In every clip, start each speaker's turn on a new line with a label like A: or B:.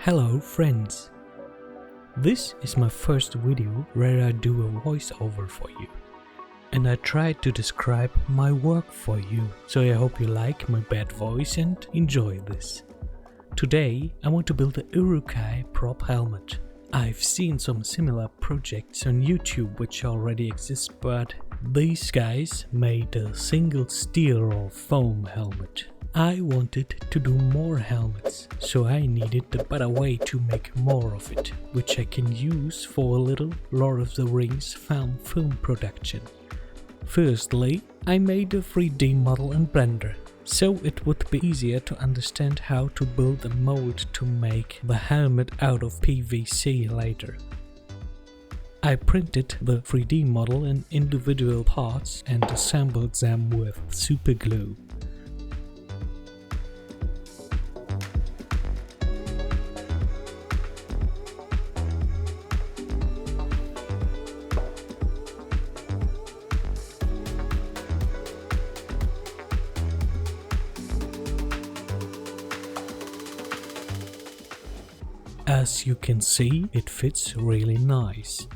A: Hello friends! This is my first video where I do a voiceover for you. And I tried to describe my work for you, so I hope you like my bad voice and enjoy this. Today I want to build the Uruk-Hai prop helmet. I've seen some similar projects on YouTube which already exist, but these guys made a single steel or foam helmet. I wanted to do more helmets, so I needed a better way to make more of it, which I can use for a little Lord of the Rings fan film production. Firstly, I made a 3D model in Blender, so it would be easier to understand how to build a mold to make the helmet out of PVC later. I printed the 3D model in individual parts and assembled them with super glue. As you can see, it fits really nice.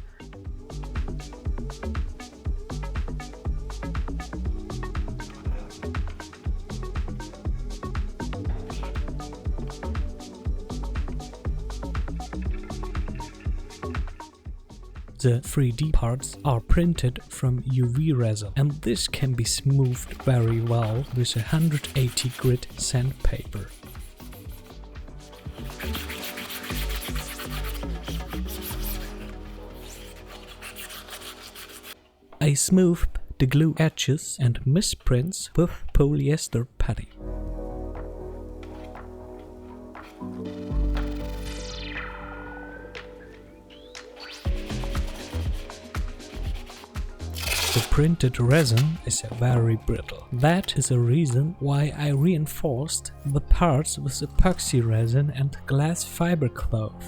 A: The 3D parts are printed from UV resin, and this can be smoothed very well with a 180 grit sandpaper. I smoothed the glue edges and misprints with polyester putty. The printed resin is very brittle. That is a reason why I reinforced the parts with epoxy resin and glass fiber cloth.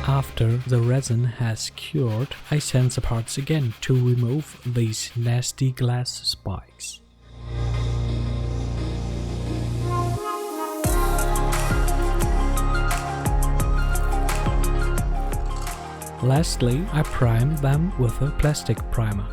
A: After the resin has cured, I sand the parts again to remove these nasty glass spikes. Lastly, I prime them with a plastic primer.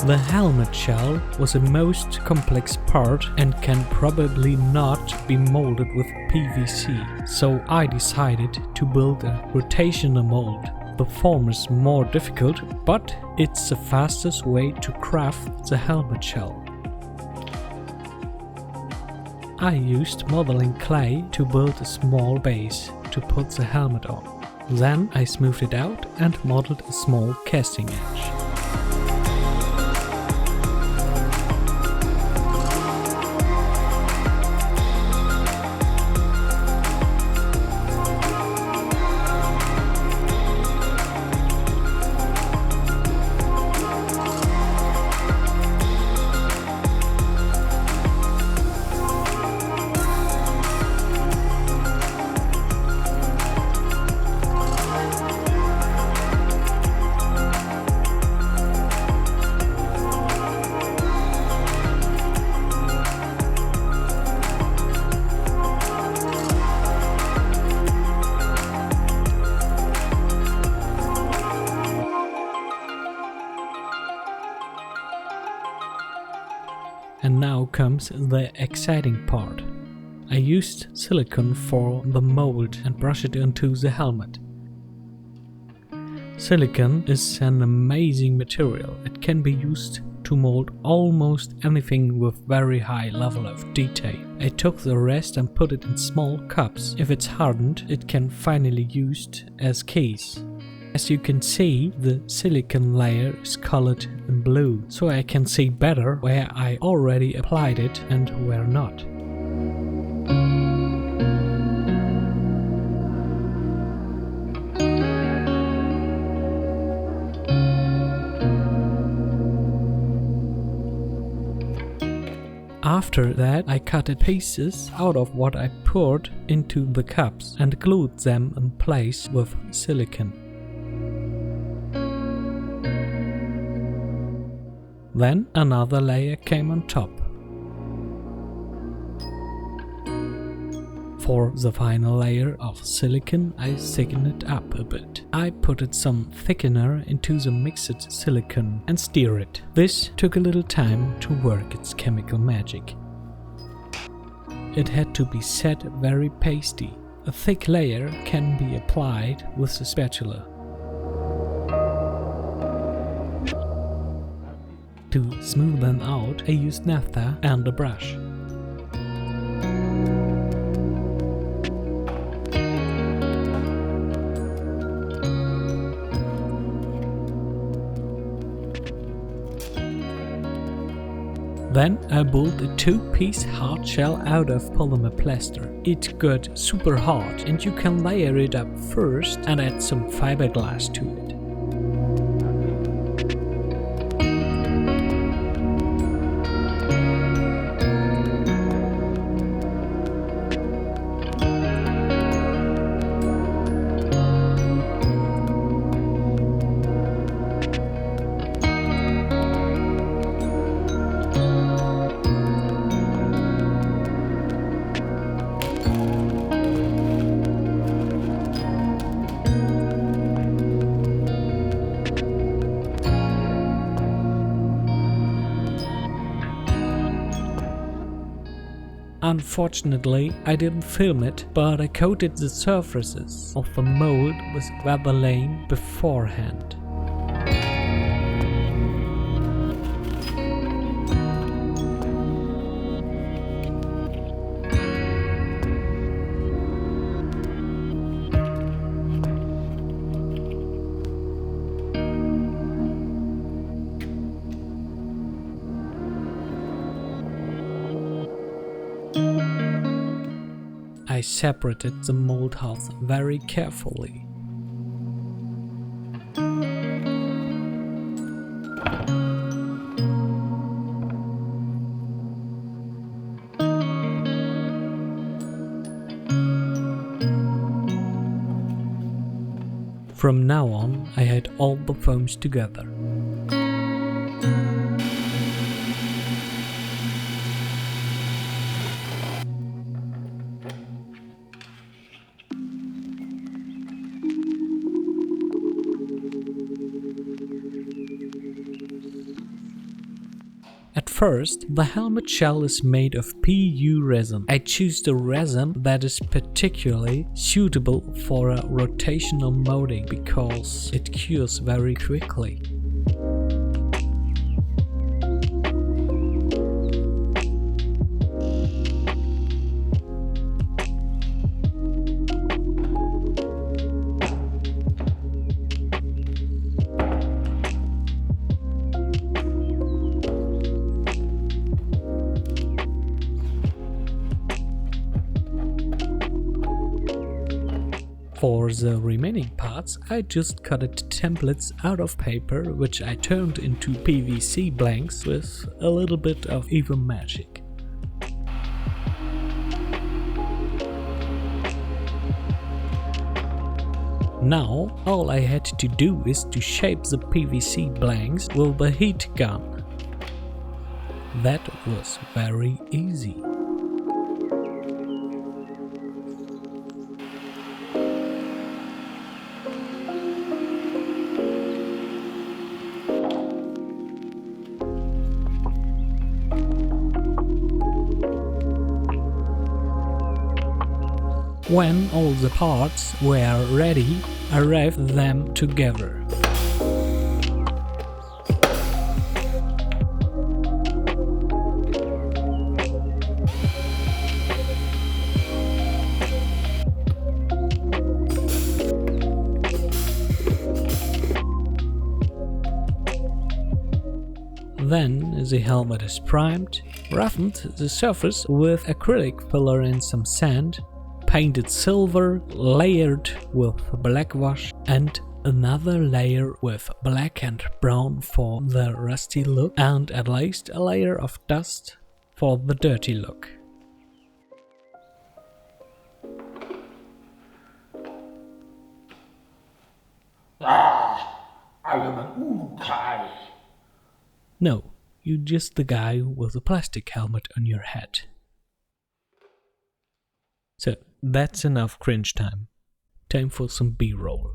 A: The helmet shell was the most complex part and can probably not be molded with PVC, so I decided to build a rotational mold. The form is more difficult, but it's the fastest way to craft the helmet shell. I used modeling clay to build a small base to put the helmet on. Then I smoothed it out and modeled a small casting edge. comes the exciting part. I used silicone for the mold and brushed it into the helmet. Silicone is an amazing material. It can be used to mold almost anything with very high level of detail. I took the rest and put it in small cups. If it's hardened, it can finally used as keys. As you can see, the silicone layer is colored in blue, so I can see better where I already applied it and where not. After that, I cut pieces out of what I poured into the cups and glued them in place with silicone. Then another layer came on top. For the final layer of silicone, I thickened it up a bit. I put some thickener into the mixed silicone and stir it. This took a little time to work its chemical magic. It had to be set very pasty. A thick layer can be applied with a spatula. To smooth them out, I used naphtha and a brush. Then I built a 2-piece hard shell out of polymer plaster. It got super hard and you can layer it up first and add some fiberglass to it. Unfortunately, I didn't film it, but I coated the surfaces of the mold with Vaseline beforehand. I separated the mold house very carefully. From now on, I had all the foams together. At first, the helmet shell is made of PU resin. I choose the resin that is particularly suitable for a rotational molding because it cures very quickly. For the remaining parts, I just cut templates out of paper, which I turned into PVC blanks with a little bit of evil magic. Now, all I had to do is to shape the PVC blanks with the heat gun. That was very easy. When all the parts were ready, I wrapped them together. Then the helmet is primed, roughened the surface with acrylic filler and some sand, painted silver, layered with black wash, and another layer with black and brown for the rusty look, and at least a layer of dust for the dirty look.
B: I am an Uruk-Hai.
A: No, you're just the guy with the plastic helmet on your head. So, that's enough cringe time. Time for some B-roll.